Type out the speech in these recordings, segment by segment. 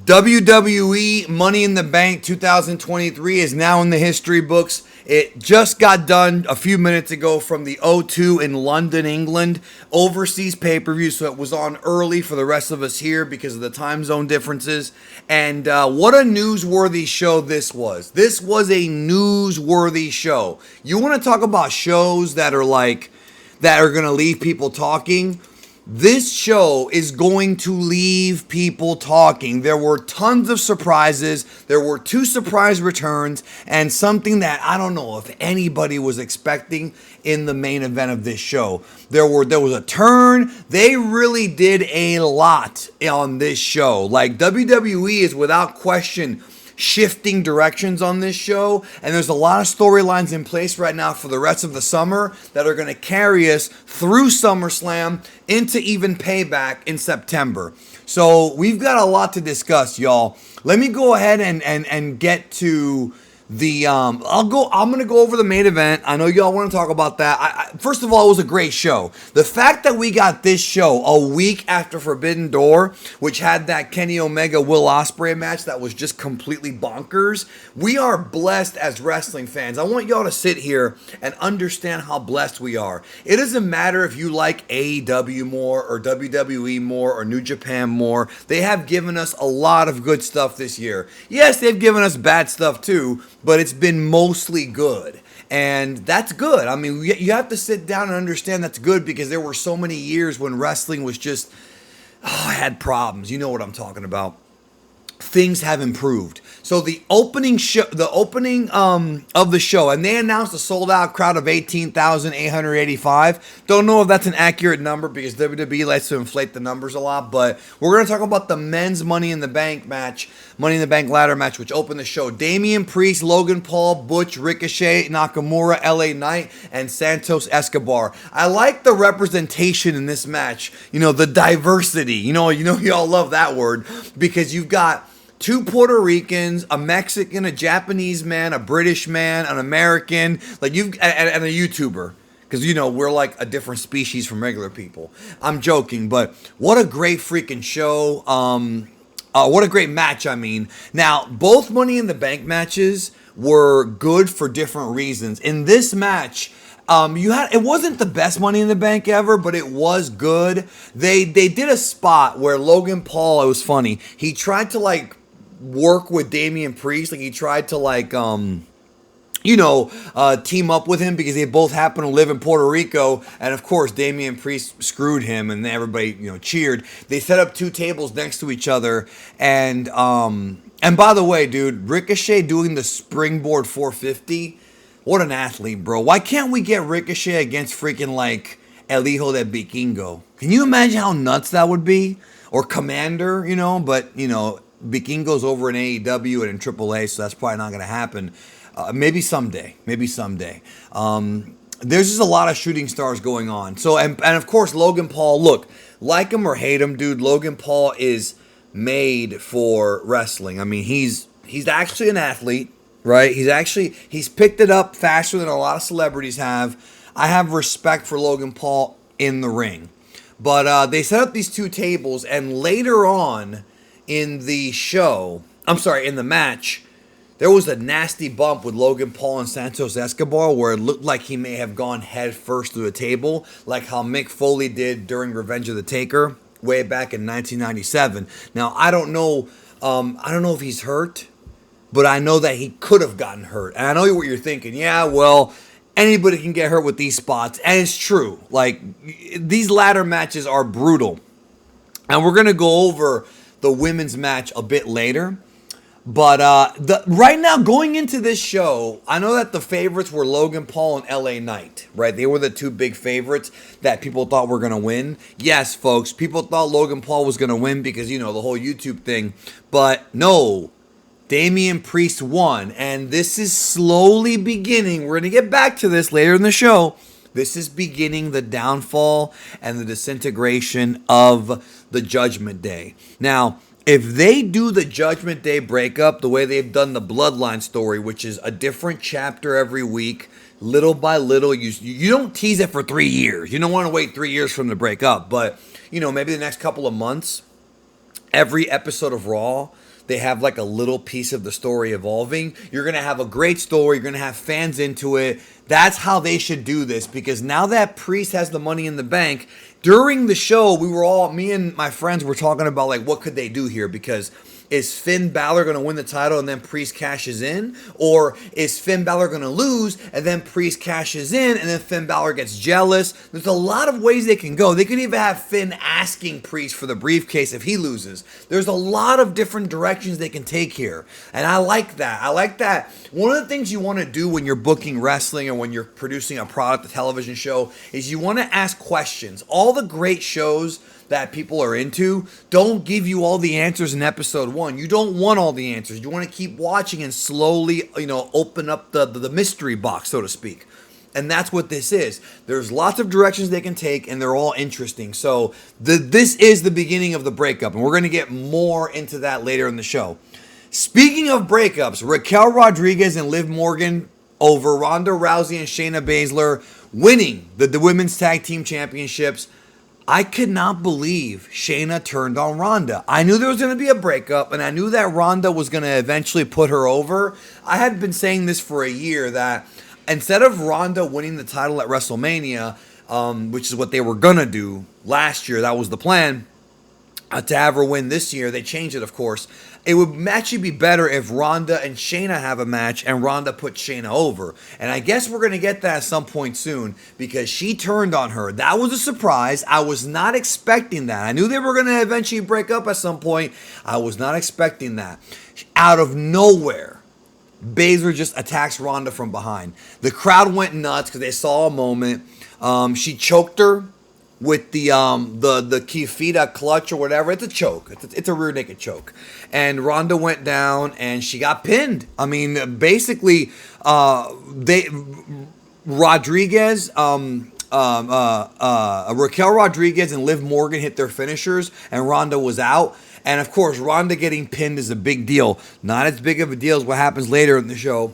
WWE Money in the Bank 2023 is now in the history books. It just got done a few minutes ago from the O2 in London, England. Overseas pay-per-view, so it was on early for the rest of us here because of the time zone differences. And what a newsworthy show this was. This was a newsworthy show. You want to talk about shows that are going to leave people talking? This show is going to leave people talking. There were tons of surprises. There were 2 surprise returns and something that I don't know if anybody was expecting in the main event of this show. There was a turn. They really did a lot on this show. Like, WWE is without question shifting directions on this show, and there's a lot of storylines in place right now for the rest of the summer that are going to carry us through SummerSlam into even Payback in September. So we've got a lot to discuss, y'all. Let me go ahead and get to the I'm gonna go over the main event. I know y'all want to talk about that. First of all, it was a great show. The fact that we got this show a week after Forbidden Door, which had that Kenny Omega Will Ospreay match that was just completely bonkers. We are blessed as wrestling fans. I want y'all to sit here and understand how blessed we are. It doesn't matter if you like AEW more or WWE more or New Japan more. They have given us a lot of good stuff this year. Yes, they've given us bad stuff too, but it's been mostly good. And that's good. I mean, you have to sit down and understand that's good because there were so many years when wrestling was just, had problems. You know what I'm talking about. Things have improved. So the opening of the show, and they announced a sold-out crowd of 18,885. Don't know if that's an accurate number because WWE likes to inflate the numbers a lot, but we're going to talk about the men's Money in the Bank match, Money in the Bank ladder match, which opened the show. Damian Priest, Logan Paul, Butch, Ricochet, Nakamura, LA Knight, and Santos Escobar. I like the representation in this match. You know, the diversity. You know, y'all love that word because you've got 2 Puerto Ricans, a Mexican, a Japanese man, a British man, an American, and a YouTuber. Because, we're like a different species from regular people. I'm joking, but what a great freaking show. What a great match, I mean. Now, both Money in the Bank matches were good for different reasons. In this match, it wasn't the best Money in the Bank ever, but it was good. They did a spot where Logan Paul, it was funny, he tried to work with Damian Priest, he tried to team up with him because they both happen to live in Puerto Rico, and of course Damian Priest screwed him, and everybody cheered. They set up 2 tables next to each other, and by the way, dude, Ricochet doing the springboard 450. What an athlete, bro. Why can't we get Ricochet against freaking El Hijo de Vikingo? Can you imagine how nuts that would be? Or Commander, but Vikingo's over in AEW and in AAA, so that's probably not going to happen. Maybe someday. There's just a lot of shooting stars going on. So, and of course, Logan Paul, look, like him or hate him, dude, Logan Paul is made for wrestling. I mean, he's actually an athlete, right? He's picked it up faster than a lot of celebrities have. I have respect for Logan Paul in the ring. But they set up these 2 tables, and later on in the match, there was a nasty bump with Logan Paul and Santos Escobar where it looked like he may have gone head first through the table, like how Mick Foley did during Revenge of the Taker way back in 1997. Now, I don't know if he's hurt, but I know that he could have gotten hurt. And I know what you're thinking. Yeah, well, anybody can get hurt with these spots. And it's true. These ladder matches are brutal. And we're going to go over the women's match a bit later. But right now, going into this show, I know that the favorites were Logan Paul and LA Knight, right? They were the 2 big favorites that people thought were going to win. Yes, folks, people thought Logan Paul was going to win because, the whole YouTube thing. But no, Damian Priest won. And this is slowly beginning. We're going to get back to this later in the show. This is beginning the downfall and the disintegration of the Judgment Day. Now, if they do the Judgment Day breakup the way they've done the Bloodline story, which is a different chapter every week, little by little, you don't tease it for 3 years. You don't want to wait 3 years for them to break up, but maybe the next couple of months, every episode of Raw, they have like a little piece of the story evolving. You're going to have a great story. You're going to have fans into it. That's how they should do this, because now that Priest has the money in the bank, during the show, me and my friends were talking about like, what could they do here? Because is Finn Balor going to win the title and then Priest cashes in? Or is Finn Balor going to lose and then Priest cashes in and then Finn Balor gets jealous? There's a lot of ways they can go. They could even have Finn asking Priest for the briefcase if he loses. There's a lot of different directions they can take here. And I like that. I like that. One of the things you want to do when you're booking wrestling or when you're producing a product, a television show, is you want to ask questions. All the great shows that people are into don't give you all the answers in episode 1. You don't want all the answers. You want to keep watching and slowly, open up the mystery box, so to speak. And that's what this is. There's lots of directions they can take, and they're all interesting. So this is the beginning of the breakup, and we're going to get more into that later in the show. Speaking of breakups, Raquel Rodriguez and Liv Morgan over Ronda Rousey and Shayna Baszler winning the Women's Tag Team Championships. I could not believe Shayna turned on Ronda. I knew there was going to be a breakup, and I knew that Ronda was going to eventually put her over. I had been saying this for a year, that instead of Ronda winning the title at WrestleMania, which is what they were going to do last year, that was the plan, to have her win this year. They changed it, of course. It would actually be better if Ronda and Shayna have a match and Ronda puts Shayna over. And I guess we're going to get that at some point soon, because she turned on her. That was a surprise. I was not expecting that. I knew they were going to eventually break up at some point. I was not expecting that. Out of nowhere, Baszler just attacks Ronda from behind. The crowd went nuts because they saw a moment. She choked her with the Kifida clutch or whatever. It's a choke. It's a rear naked choke. And Ronda went down and she got pinned. I mean, basically, Rodriguez, Raquel Rodriguez and Liv Morgan hit their finishers, and Ronda was out. And of course, Ronda getting pinned is a big deal. Not as big of a deal as what happens later in the show,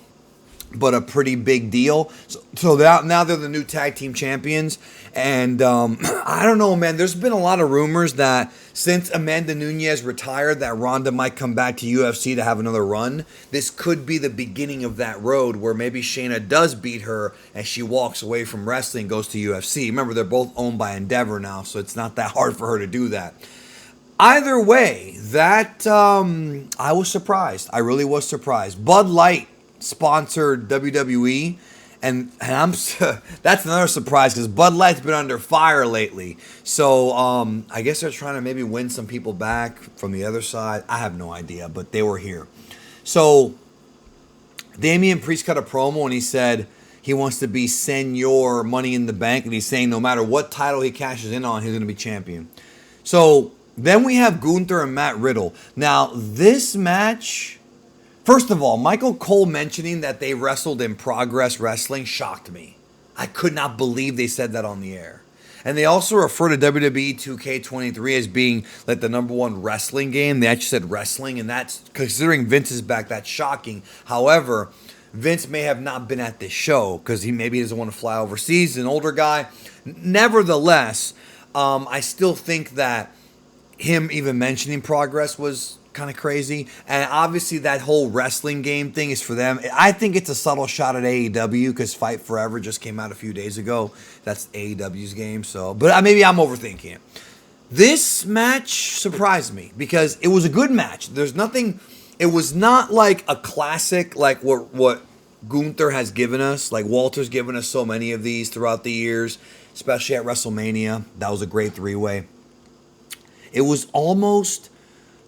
but a pretty big deal. So now they're the new tag team champions. And I don't know, man. There's been a lot of rumors that since Amanda Nunes retired, that Ronda might come back to UFC to have another run. This could be the beginning of that road where maybe Shayna does beat her and she walks away from wrestling and goes to UFC. Remember, they're both owned by Endeavor now, so it's not that hard for her to do that. Either way, that I was surprised. I really was surprised. Bud Light sponsored WWE, and that's another surprise because Bud Light's been under fire lately. So I guess they're trying to maybe win some people back from the other side. I have no idea, but they were here. So Damian Priest cut a promo and he said he wants to be Senor Money in the Bank, and he's saying no matter what title he cashes in on, he's going to be champion. So then we have Gunther and Matt Riddle. Now this match, first of all, Michael Cole mentioning that they wrestled in Progress Wrestling shocked me. I could not believe they said that on the air. And they also refer to WWE 2K23 as being like the number one wrestling game. They actually said wrestling, and that's, considering Vince is back, that's shocking. However, Vince may have not been at this show because he maybe doesn't want to fly overseas. He's an older guy. Nevertheless, I still think that him even mentioning Progress was kind of crazy. And obviously that whole wrestling game thing is for them. I think it's a subtle shot at AEW because Fight Forever just came out a few days ago. That's AEW's game. So, but maybe I'm overthinking it. This match surprised me because it was a good match. There's nothing, it was not like a classic like what Gunther has given us. Like Walter's given us so many of these throughout the years, especially at WrestleMania. That was a great three-way. It was almost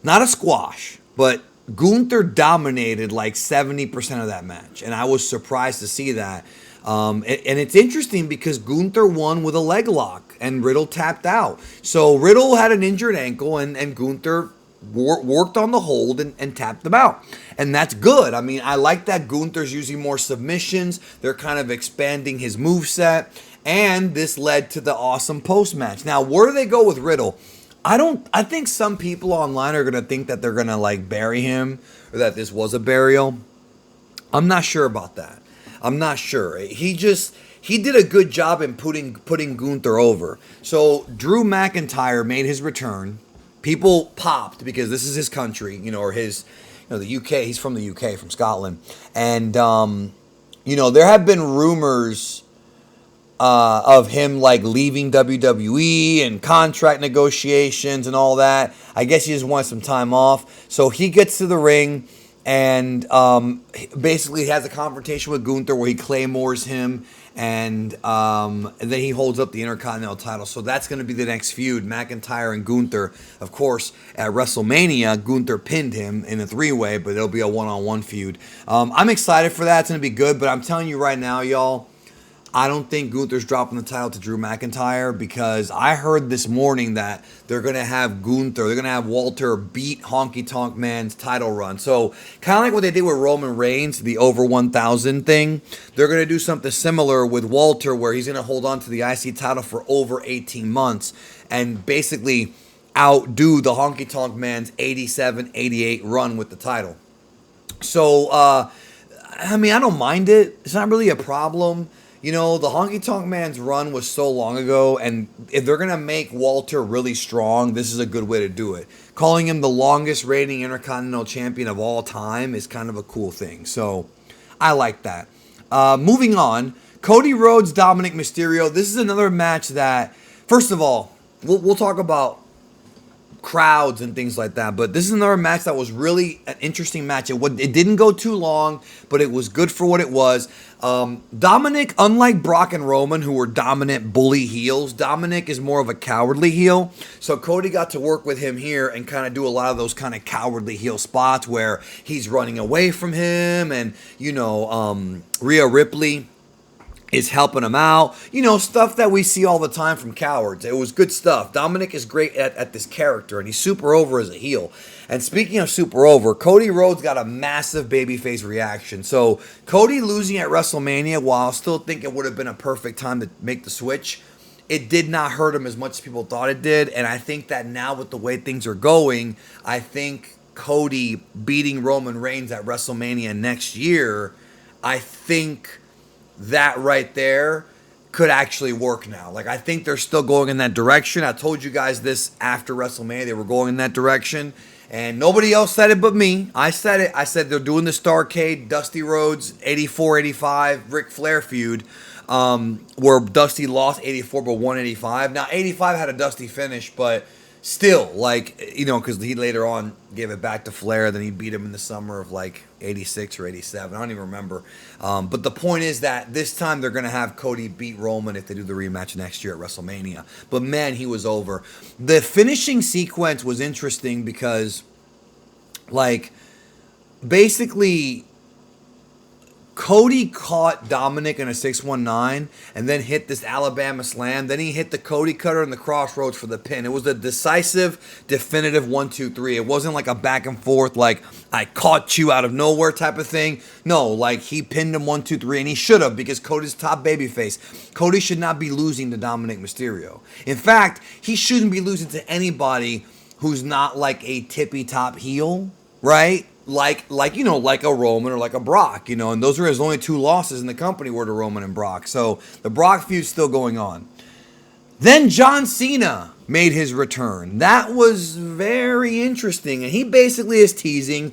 not a squash, but Gunther dominated like 70% of that match. And I was surprised to see that. And it's interesting because Gunther won with a leg lock and Riddle tapped out. So Riddle had an injured ankle and Gunther worked on the hold and tapped them out. And that's good. I mean, I like that Gunther's using more submissions. They're kind of expanding his moveset. And this led to the awesome post-match. Now, where do they go with Riddle? I think some people online are going to think that they're going to like bury him or that this was a burial. I'm not sure about that. I'm not sure. He did a good job in putting Gunther over. So Drew McIntyre made his return people popped because this is his country, or his, the UK. He's from the UK, from Scotland, and there have been rumors of him like leaving WWE and contract negotiations and all that. I guess he just wanted some time off, so he gets to the ring and basically has a confrontation with Gunther where he claymores him. And then he holds up the Intercontinental title. So that's going to be the next feud. McIntyre and Gunther. Of course, at WrestleMania, Gunther pinned him in a three-way, but it'll be a one-on-one feud. I'm excited for that. It's going to be good. But I'm telling you right now, y'all, I don't think Gunther's dropping the title to Drew McIntyre, because I heard this morning that they're going to have Walter beat Honky Tonk Man's title run. So kind of like what they did with Roman Reigns, the over 1,000 thing, they're going to do something similar with Walter, where he's going to hold on to the IC title for over 18 months and basically outdo the Honky Tonk Man's 87-88 run with the title. So, I don't mind it. It's not really a problem. The Honky Tonk Man's run was so long ago, and if they're going to make Walter really strong, this is a good way to do it. Calling him the longest reigning Intercontinental Champion of all time is kind of a cool thing. So, I like that. Moving on, Cody Rhodes, Dominik Mysterio. This is another match that, first of all, we'll talk about crowds and things like that, but this is another match that was really an interesting match. It didn't go too long, but it was good for what it was. Dominik, unlike Brock and Roman, who were dominant bully heels, Dominik is more of a cowardly heel. So Cody got to work with him here and kind of do a lot of those kind of cowardly heel spots where he's running away from him, and Rhea Ripley is helping him out. Stuff that we see all the time from cowards. It was good stuff. Dominik is great at this character, and he's super over as a heel. And speaking of super over, Cody Rhodes got a massive babyface reaction. So Cody losing at WrestleMania, while I still think it would have been a perfect time to make the switch, it did not hurt him as much as people thought it did. And I think that now with the way things are going, I think Cody beating Roman Reigns at WrestleMania next year, I think that right there could actually work now. Like, I think they're still going in that direction. I told you guys this after WrestleMania. They were going in that direction. And nobody else said it but me. I said it. I said they're doing the Starrcade, Dusty Rhodes, 84-85, Ric Flair feud, where Dusty lost 84 but won 85. Now, 85 had a Dusty finish, but still, because he later on gave it back to Flair. Then he beat him in the summer of 86 or 87. I don't even remember. But the point is that this time they're going to have Cody beat Roman if they do the rematch next year at WrestleMania. But man, he was over. The finishing sequence was interesting because, basically, Cody caught Dominik in a 619 and then hit this Alabama slam. Then he hit the Cody cutter and the crossroads for the pin. It was a decisive, definitive 1-2-3. It wasn't like a back and forth, I caught you out of nowhere type of thing. No, he pinned him 1-2-3, and he should have, because Cody's top babyface. Cody should not be losing to Dominik Mysterio. In fact, he shouldn't be losing to anybody who's not a tippy top heel, right? Like a Roman or like a Brock, and those are his only two losses in the company were to Roman and Brock. So the Brock feud's still going on. Then John Cena made his return. That was very interesting, and he basically is teasing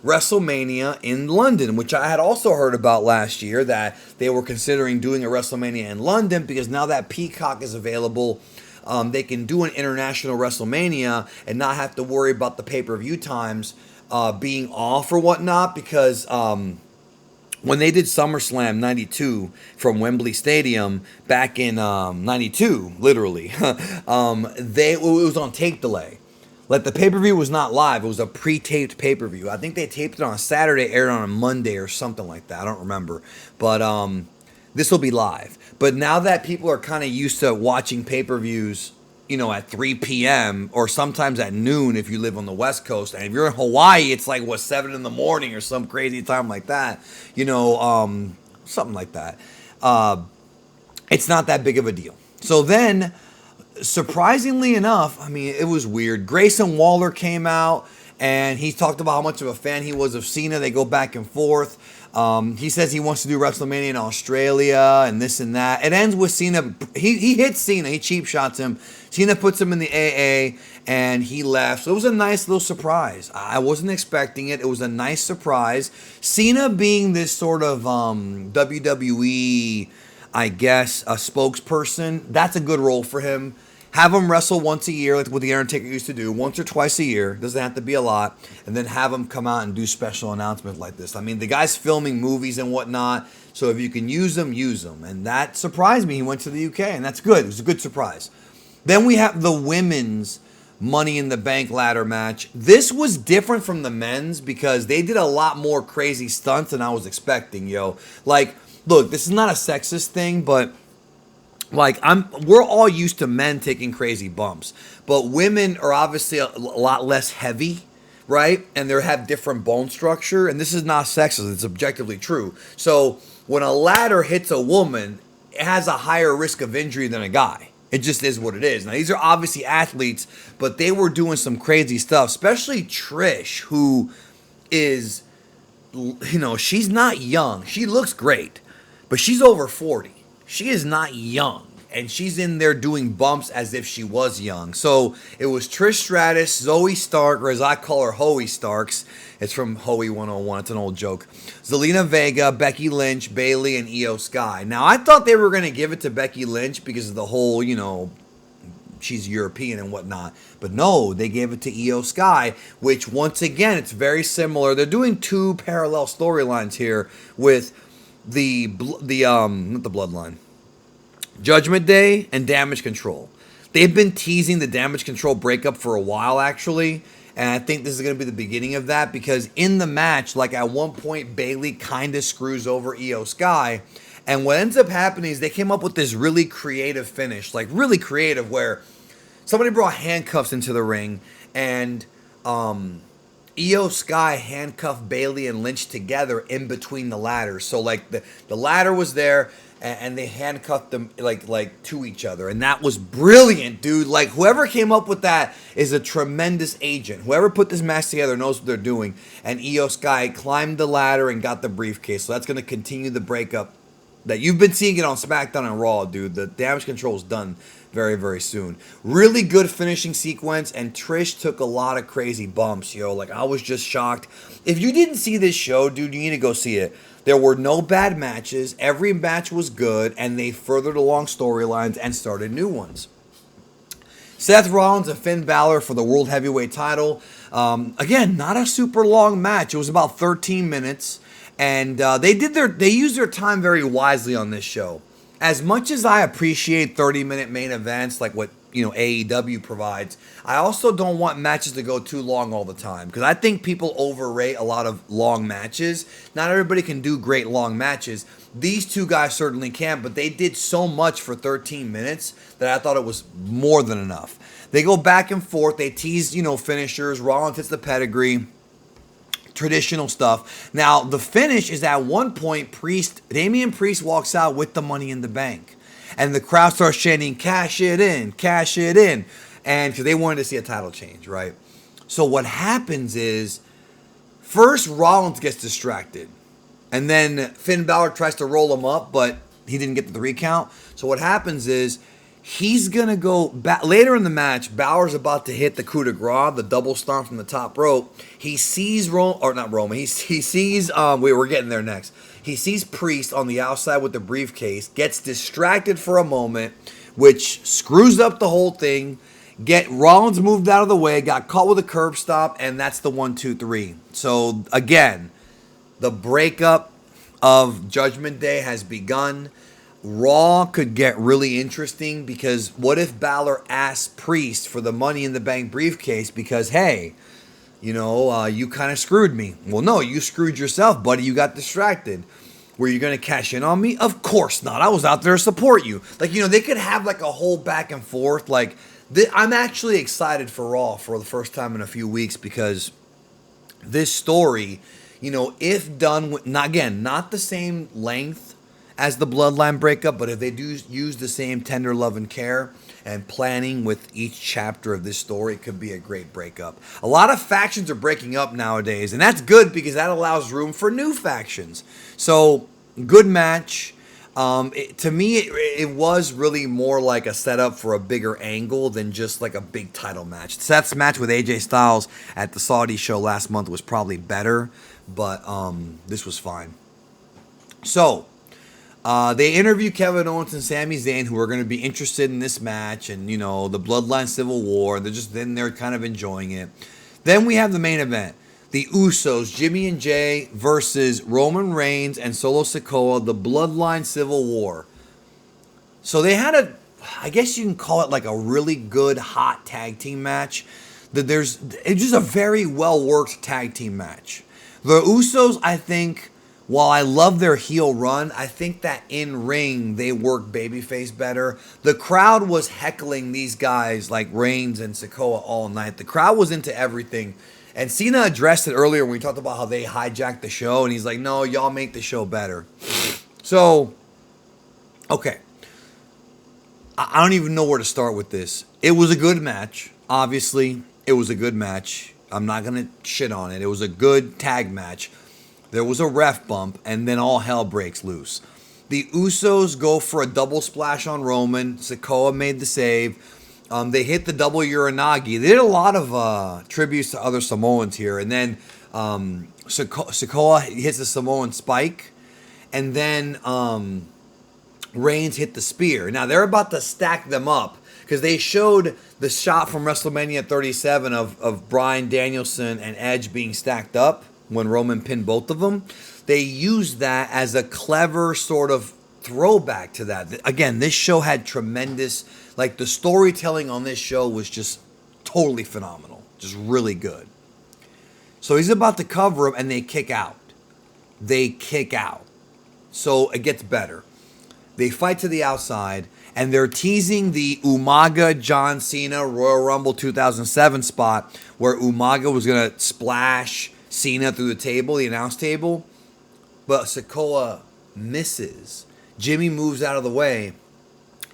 WrestleMania in London, which I had also heard about last year, that they were considering doing a WrestleMania in London, because now that Peacock is available, they can do an international WrestleMania and not have to worry about the pay-per-view times being off or whatnot, because when they did SummerSlam 92 from Wembley Stadium back in 92, literally, it was on tape delay. The pay-per-view was not live. It was a pre-taped pay-per-view. I think they taped it on a Saturday, aired on a Monday or something like that. I don't remember. But this will be live. But now that people are kind of used to watching pay-per-views, at 3 p.m. or sometimes at noon if you live on the West Coast. And if you're in Hawaii, it's 7 in the morning or some crazy time like that. Something like that. It's not that big of a deal. So then, surprisingly enough, it was weird. Grayson Waller came out And he talked about how much of a fan he was of Cena. They go back and forth. He says he wants to do WrestleMania in Australia and this and that. It ends with Cena. He hits Cena. He cheap shots him. Cena puts him in the AA, and he left. So it was a nice little surprise. I wasn't expecting it. It was a nice surprise. Cena being this sort of WWE, I guess, a spokesperson, that's a good role for him. Have him wrestle once a year, like what The Undertaker used to do, once or twice a year. Doesn't have to be a lot. And then have him come out and do special announcements like this. I mean, the guy's filming movies and whatnot, so if you can use them, use them. And that surprised me. He went to the UK, and that's good. It was a good surprise. Then we have the women's Money in the Bank ladder match. This was different from the men's because they did a lot more crazy stunts than I was expecting, yo. Like, look, this is not a sexist thing, but like we're all used to men taking crazy bumps, but women are obviously a lot less heavy, right? And they have different bone structure, and this is not sexist, it's objectively true. So when a ladder hits a woman, it has a higher risk of injury than a guy. It just is what it is. Now, these are obviously athletes, but they were doing some crazy stuff, especially Trish, who is, she's not young. She looks great, but she's over 40. She is not young, and she's in there doing bumps as if she was young. So it was Trish Stratus, Zoe Stark, or as I call her, Hoey Starks. It's from Hoey 101. It's an old joke. Zelina Vega, Becky Lynch, Bayley, and Io Sky. Now, I thought they were going to give it to Becky Lynch because of the whole, she's European and whatnot. But no, they gave it to Io Sky, which, once again, it's very similar. They're doing two parallel storylines here with not the Bloodline, Judgment Day and Damage Control. They've been teasing the Damage Control breakup for a while, actually, and I think this is going to be the beginning of that, because in the match, like at one point, Bayley kind of screws over Io Sky, and what ends up happening is they came up with this really creative finish, like really creative, where somebody brought handcuffs into the ring, and Io Sky handcuffed Bayley and Lynch together in between the ladders. So like the ladder was there, and they handcuffed them like to each other, and that was brilliant, dude. Like, whoever came up with that is a tremendous agent. Whoever put this match together knows what they're doing. And Io Sky climbed the ladder and got the briefcase. So that's going to continue the breakup that you've been seeing it on SmackDown and Raw, dude. The Damage Control is done very, very soon. Really good finishing sequence, and Trish took a lot of crazy bumps, yo. Like, I was just shocked. If you didn't see this show, dude, you need to go see it. There were no bad matches. Every match was good, and they furthered along storylines and started new ones. Seth Rollins and Finn Balor for the World Heavyweight title. Again, not a super long match. It was about 13 minutes, and they used their time very wisely on this show. As much as I appreciate 30-minute main events like what AEW provides, I also don't want matches to go too long all the time, because I think people overrate a lot of long matches. Not everybody can do great long matches. These two guys certainly can, but they did so much for 13 minutes that I thought it was more than enough. They go back and forth. They tease, finishers. Rollins hits the pedigree. Traditional stuff. Now, the finish is at one point, Damian Priest walks out with the Money in the Bank. And the crowd starts chanting, "Cash it in, cash it in." And because they wanted to see a title change, right? So what happens is, first Rollins gets distracted. And then Finn Balor tries to roll him up, but he didn't get the 3 count. So what happens is, he's going to go back. Later in the match, Balor's about to hit the coup de grace, the double stomp from the top rope. He sees he sees, we're getting there next. He sees Priest on the outside with the briefcase, gets distracted for a moment, which screws up the whole thing. Rollins moved out of the way, got caught with a curb stop, and that's the 1, 2, 3. So again, the breakup of Judgment Day has begun. Raw could get really interesting, because what if Balor asks Priest for the Money in the Bank briefcase because, hey, you kind of screwed me. Well, no, you screwed yourself, buddy. You got distracted. Were you going to cash in on me? Of course not. I was out there to support you. Like, they could have like a whole back and forth. Like, I'm actually excited for Raw for the first time in a few weeks, because this story, if done with, not the same length as the Bloodline breakup, but if they do use the same tender love and care and planning with each chapter of this story, it could be a great breakup. A lot of factions are breaking up nowadays, and that's good because that allows room for new factions. So, good match. To me, it was really more like a setup for a bigger angle than just like a big title match. Seth's match with AJ Styles at the Saudi show last month was probably better, but this was fine. So, they interview Kevin Owens and Sami Zayn, who are going to be interested in this match and, you know, the Bloodline Civil War. They're just in there kind of enjoying it. Then we have the main event. The Usos, Jimmy and Jay versus Roman Reigns and Solo Sikoa, the Bloodline Civil War. So they had I guess you can call it like a really good hot tag team match. It's just a very well worked tag team match. The Usos, I think, while I love their heel run, I think that in ring they work babyface better. The crowd was heckling these guys like Reigns and Sikoa all night. The crowd was into everything. And Cena addressed it earlier when we talked about how they hijacked the show. And he's like, no, y'all make the show better. So, okay. I don't even know where to start with this. It was a good match. Obviously, it was a good match. I'm not going to shit on it. It was a good tag match. There was a ref bump, and then all hell breaks loose. The Usos go for a double splash on Roman. Sikoa made the save. They hit the double Uranagi. They did a lot of tributes to other Samoans here. And then Sikoa hits the Samoan spike. And then Reigns hit the spear. Now, they're about to stack them up. Because they showed the shot from WrestleMania 37 of Bryan Danielson and Edge being stacked up when Roman pinned both of them. They used that as a clever sort of throwback to that. Again, this show had tremendous, like the storytelling on this show was just totally phenomenal. Just really good. So he's about to cover him and they kick out. So it gets better. They fight to the outside and they're teasing the Umaga John Cena Royal Rumble 2007 spot where Umaga was going to splash Cena through the table, the announce table. But Sikoa misses. Jimmy moves out of the way,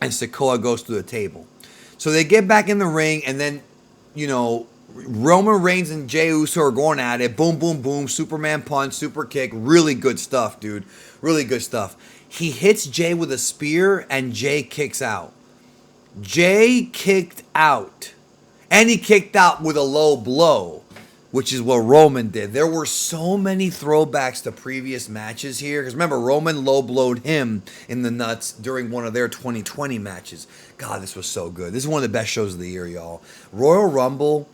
and Sikoa goes through the table. So they get back in the ring, and then, you know, Roman Reigns and Jey Uso are going at it. Boom, boom, boom. Superman punch, super kick. Really good stuff, dude. Really good stuff. He hits Jey with a spear, and Jey kicks out. Jey kicked out. And he kicked out with a low blow, which is what Roman did. There were so many throwbacks to previous matches here. Because remember, Roman low-blowed him in the nuts during one of their 2020 matches. God, this was so good. This is one of the best shows of the year, y'all. Royal Rumble,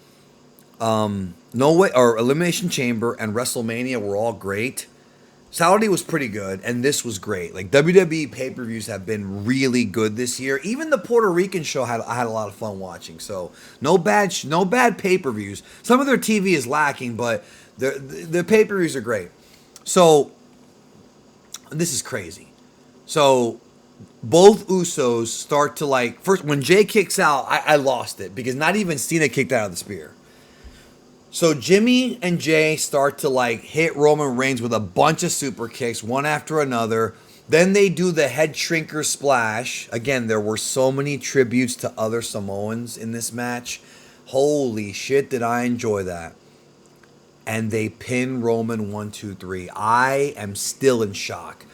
Elimination Chamber, and WrestleMania were all great. Saudi was pretty good, and this was great. Like, WWE pay-per-views have been really good this year. Even the Puerto Rican show I had a lot of fun watching. So, no bad pay-per-views. Some of their TV is lacking, but the pay-per-views are great. So, this is crazy. So, both Usos start to, like... First, when Jey kicks out, I lost it. Because not even Cena kicked out of the spear. So Jimmy and Jey start to like hit Roman Reigns with a bunch of super kicks, one after another. Then they do the head shrinker splash. Again, there were so many tributes to other Samoans in this match. Holy shit, did I enjoy that. And they pin Roman 1, 2, 3. I am still in shock.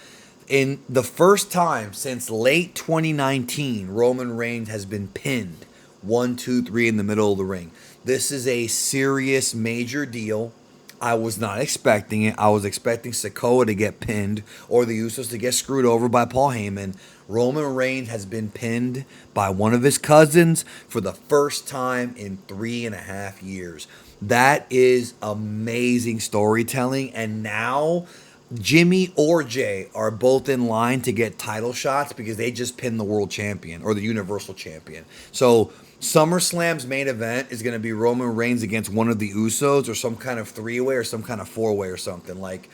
In the first time since late 2019, Roman Reigns has been pinned 1, 2, 3 in the middle of the ring. This is a serious, major deal. I was not expecting it. I was expecting Sikoa to get pinned or the Usos to get screwed over by Paul Heyman. Roman Reigns has been pinned by one of his cousins for the first time in 3.5 years. That is amazing storytelling. And now Jimmy or Jey are both in line to get title shots because they just pinned the world champion or the universal champion. So SummerSlam's main event is going to be Roman Reigns against one of the Usos or some kind of three-way or some kind of four-way or something. Like,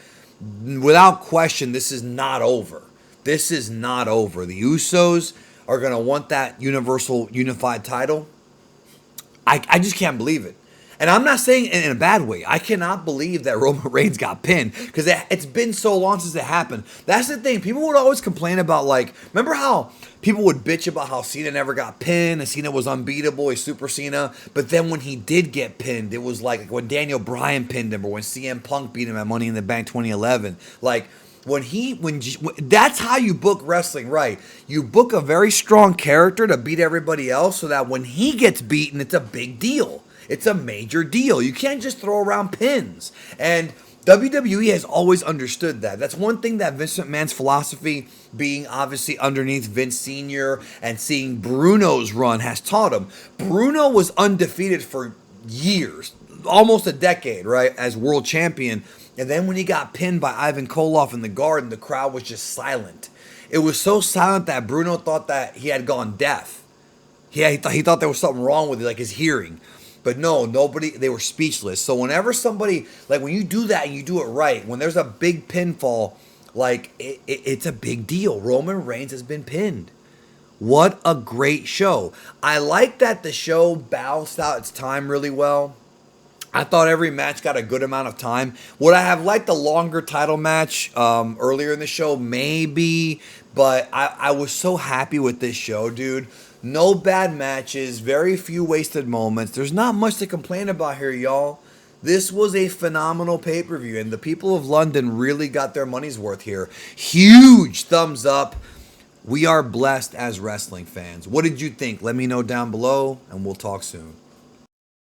without question, this is not over. This is not over. The Usos are going to want that universal unified title. I just can't believe it. And I'm not saying in a bad way. I cannot believe that Roman Reigns got pinned because it's been so long since it happened. That's the thing. People would always complain about, like, remember how people would bitch about how Cena never got pinned and Cena was unbeatable, he's Super Cena. But then when he did get pinned, it was like when Daniel Bryan pinned him or when CM Punk beat him at Money in the Bank 2011. Like, that's how you book wrestling, right? You book a very strong character to beat everybody else so that when he gets beaten, it's a big deal. It's a major deal. You can't just throw around pins. And WWE has always understood that. That's one thing that Vince McMahon's philosophy, being obviously underneath Vince Sr. and seeing Bruno's run, has taught him. Bruno was undefeated for years, almost a decade, right, as world champion. And then when he got pinned by Ivan Koloff in the Garden, the crowd was just silent. It was so silent that Bruno thought that he had gone deaf. He thought there was something wrong with it, like his hearing. But no, nobody, they were speechless. So whenever somebody, like when you do that and you do it right, when there's a big pinfall, like it's a big deal. Roman Reigns has been pinned. What a great show. I like that the show balanced out its time really well. I thought every match got a good amount of time. Would I have liked a longer title match earlier in the show? Maybe. But I was so happy with this show, dude. No bad matches. Very few wasted moments. There's not much to complain about here, y'all. This was a phenomenal pay-per-view. And the people of London really got their money's worth here. Huge thumbs up. We are blessed as wrestling fans. What did you think? Let me know down below, and we'll talk soon.